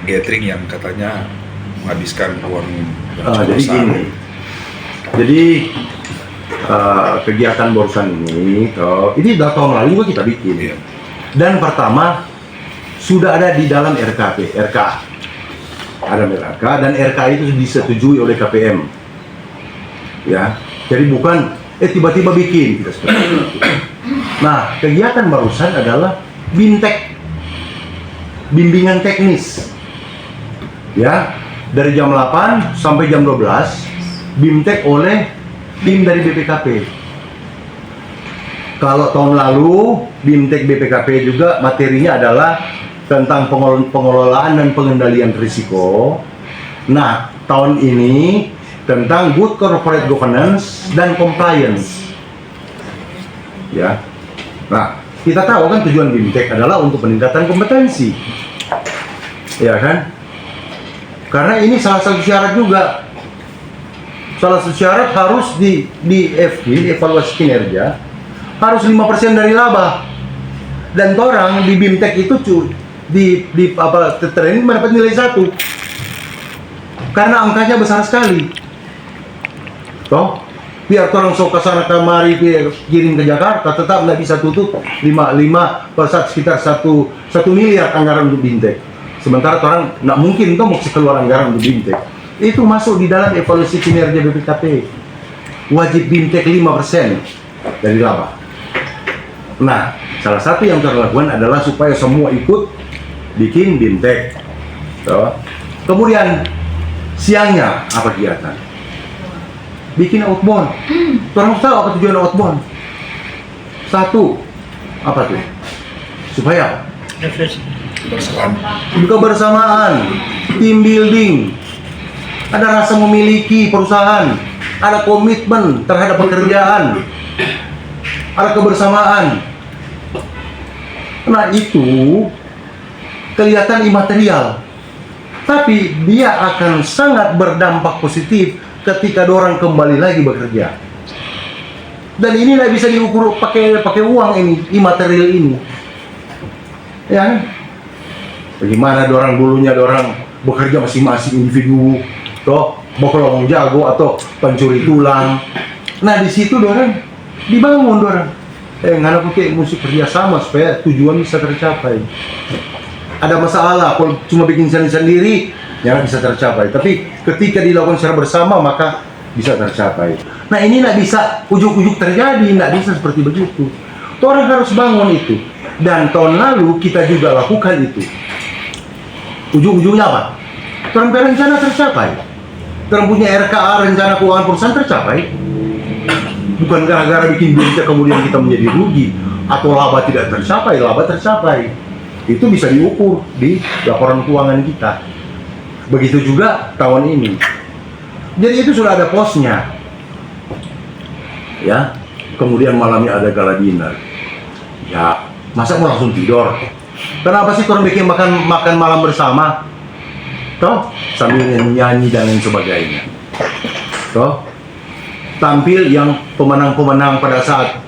gathering yang katanya menghabiskan uang yang Jadi besar. gini, jadi kegiatan borusan ini udah tahun lalu juga kita bikin. Iya. Dan pertama sudah ada di dalam RKA. Ada RK dan RK itu disetujui oleh KPM. Ya, jadi bukan tiba-tiba bikin kita seperti itu. Nah, kegiatan barusan adalah BIMTEK, bimbingan teknis. Ya, dari jam 8 sampai jam 12 BIMTEK oleh tim dari BPKP. Kalau tahun lalu BIMTEK BPKP juga materinya adalah tentang pengelolaan dan pengendalian risiko. Nah, tahun ini tentang good corporate governance dan compliance. Ya. Nah, kita tahu kan tujuan BIMTEK adalah untuk peningkatan kompetensi. Ya kan? Karena ini salah satu syarat juga. Salah satu syarat harus di FG, evaluasi kinerja, harus 5% dari laba. Dan orang di BIMTEK itu di training mendapat nilai 1 karena angkanya besar sekali. Toh, biar orang sok kesana kemari kirim ke Jakarta tetap nggak bisa tutup 5 per sekitar 1 miliar anggaran untuk BIMTEK. Sementara orang nggak mungkin tuh mau keluar anggaran untuk BIMTEK. Itu masuk di dalam evaluasi kinerja BPKP. Wajib BIMTEK 5% dari laba. Nah, salah satu yang terlakukan adalah supaya semua ikut bikin BIMTEK. Kemudian siangnya apa kegiatan? Bikin outbound. Orang tahu apa tujuan outbound? Satu, apa tuh? Supaya kebersamaan, team building, ada rasa memiliki perusahaan, ada komitmen terhadap pekerjaan, ada kebersamaan. Nah, itu kelihatan imaterial, tapi dia akan sangat berdampak positif ketika orang kembali lagi bekerja. Dan ini tidak bisa diukur pakai uang ini, imaterial ini. Ya, bagaimana orang dulunya orang bekerja masing-masing individu, toh bokolong jago atau pencuri tulang. Nah, di situ orang dibangun orang. Nggak pakai musik kerjasama supaya tujuan bisa tercapai. Ada masalah kalau cuma bikin sendiri ya bisa tercapai, tapi ketika dilakukan secara bersama maka bisa tercapai. Nah, ini nggak bisa ujuk-ujuk terjadi, nggak bisa seperti begitu. Orang harus bangun itu, dan tahun lalu kita juga lakukan itu. Ujung-ujungnya apa? Orang rencana tercapai. Orang punya RKA, rencana keuangan perusahaan tercapai. Bukan gara-gara bikin BIMTEK kemudian kita menjadi rugi atau laba tidak tercapai, laba tercapai. Itu bisa diukur di laporan keuangan kita. Begitu juga tahun ini. Jadi itu sudah ada posnya. Ya. Kemudian malamnya ada gala dinner. Ya, masa mau langsung tidur? Kenapa sih orang bikin makan malam bersama? Toh, sambil nyanyi dan lain sebagainya. Toh, tampil yang pemenang-pemenang pada saat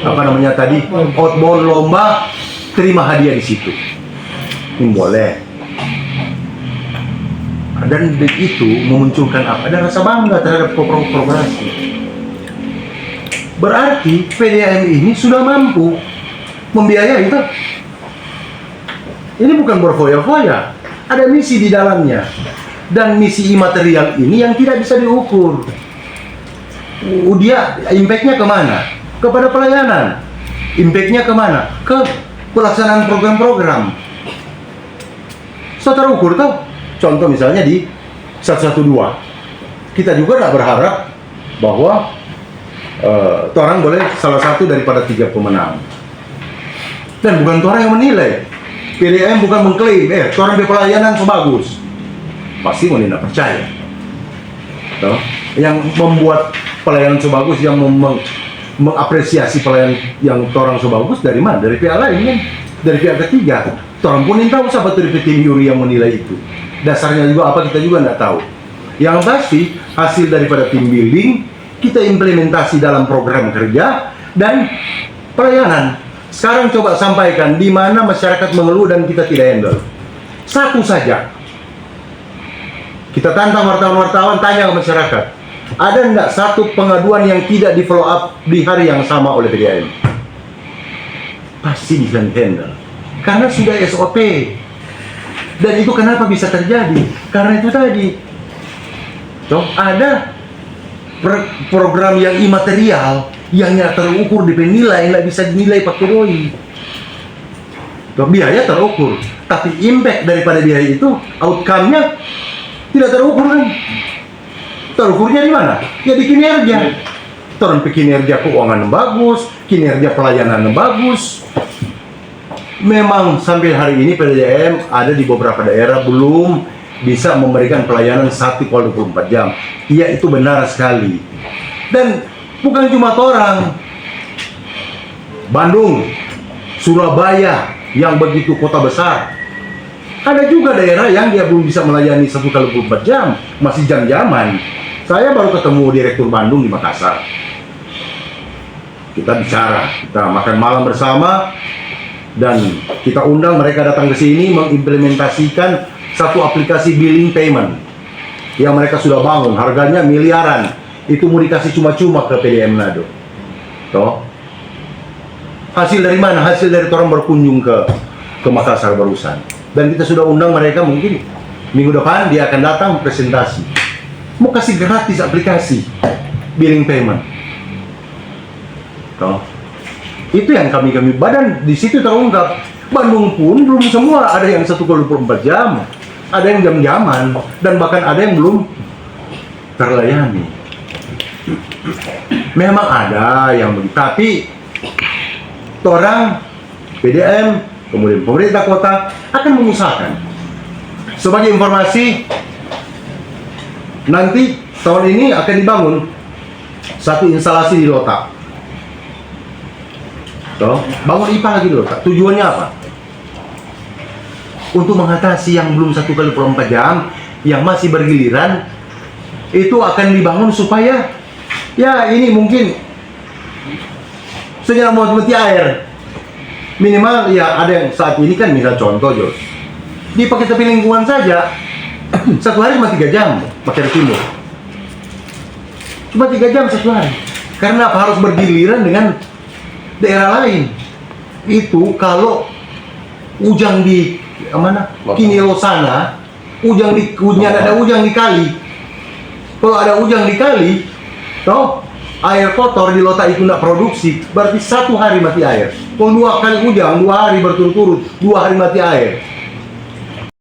outbound lomba, terima hadiah di situ. Ini boleh. Dan itu memunculkan apa? Ada rasa bangga terhadap korporasi. Berarti PDAM ini sudah mampu membiayai itu. Ini bukan berfoya-foya. Ada misi di dalamnya. Dan misi imaterial ini yang tidak bisa diukur. Dia impact-nya kemana? Kepada pelayanan. Impact-nya kemana? Ke pelaksanaan program-program. So terukur tuh. Contoh misalnya di 112. Kita juga tidak berharap bahwa orang boleh salah satu daripada 3 pemenang. Dan bukan orang yang menilai. PDAM bukan mengklaim, orang pelayanan so bagus. Pasti mau tidak percaya. Tuh. Yang membuat pelayanan so bagus, yang mengapresiasi pelayanan yang orang so bagus dari mana? Dari pihak lain kan? Dari pihak ketiga. Orang pun tahu siapa dari tim juri yang menilai itu. Dasarnya juga apa kita juga tidak tahu. Yang pasti hasil daripada tim building kita implementasi dalam program kerja dan pelayanan. Sekarang coba sampaikan di mana masyarakat mengeluh dan kita tidak handle. Satu saja. Kita tantang wartawan-wartawan, tanya ke masyarakat, ada nggak satu pengaduan yang tidak di follow up di hari yang sama oleh PDAM? Pasti bisa handle, karena sudah SOP. Dan itu kenapa bisa terjadi? Karena itu tadi, toh ada program yang imaterial, yang nggak terukur di penilai, nggak bisa dinilai pakai doi. Toh biaya terukur, tapi impact daripada biaya itu, outcome-nya tidak terukur kan? Terukurnya di mana? Ya di kinerja. Turun kinerja keuangan yang bagus, kinerja pelayanan yang bagus. Memang sampai hari ini PDAM ada di beberapa daerah belum bisa memberikan pelayanan 1x24 jam. Iya, itu benar sekali. Dan bukan cuma orang. Bandung, Surabaya yang begitu kota besar. Ada juga daerah yang dia belum bisa melayani 1x24 jam, masih jam-jaman. Saya baru ketemu Direktur Bandung di Makassar. Kita bicara, kita makan malam bersama, dan kita undang mereka datang ke sini mengimplementasikan satu aplikasi billing payment yang mereka sudah bangun, harganya miliaran. Itu mau dikasih cuma-cuma ke PDAM Manado. Toh, hasil dari mana? Hasil dari orang berkunjung ke Makassar barusan. Dan kita sudah undang mereka, mungkin minggu depan dia akan datang presentasi. Mau kasih gratis aplikasi billing payment. Toh, itu yang kami badan di situ terungkap. Bandung pun belum semua, ada yang 1x24 jam, ada yang jam-jaman, dan bahkan ada yang belum terlayani. Memang ada yang begitu, tapi orang PDAM, kemudian pemerintah kota akan mengusahakan. Sebagai informasi, nanti tahun ini akan dibangun satu instalasi di Lotak. Toh, bangun IPA lagi di Lotak. Tujuannya apa? Untuk mengatasi yang belum 1x24 jam, yang masih bergiliran, itu akan dibangun supaya, ya ini mungkin senyap mati air. Minimal ya ada yang saat ini kan, misal contoh Jos, dipakai tepi lingkungan saja satu hari cuma 3 jam pakai timur, cuma 3 jam satu hari. Karena apa? Harus bergiliran dengan daerah lain. Itu kalau ujang di mana Kinilo sana, ada ujang di kali. Kalau ada ujang di kali, toh air kotor di Lotak itu tidak produksi, berarti satu hari mati air. Kalau 2 kali ujang, 2 hari berturut-turut, 2 hari mati air.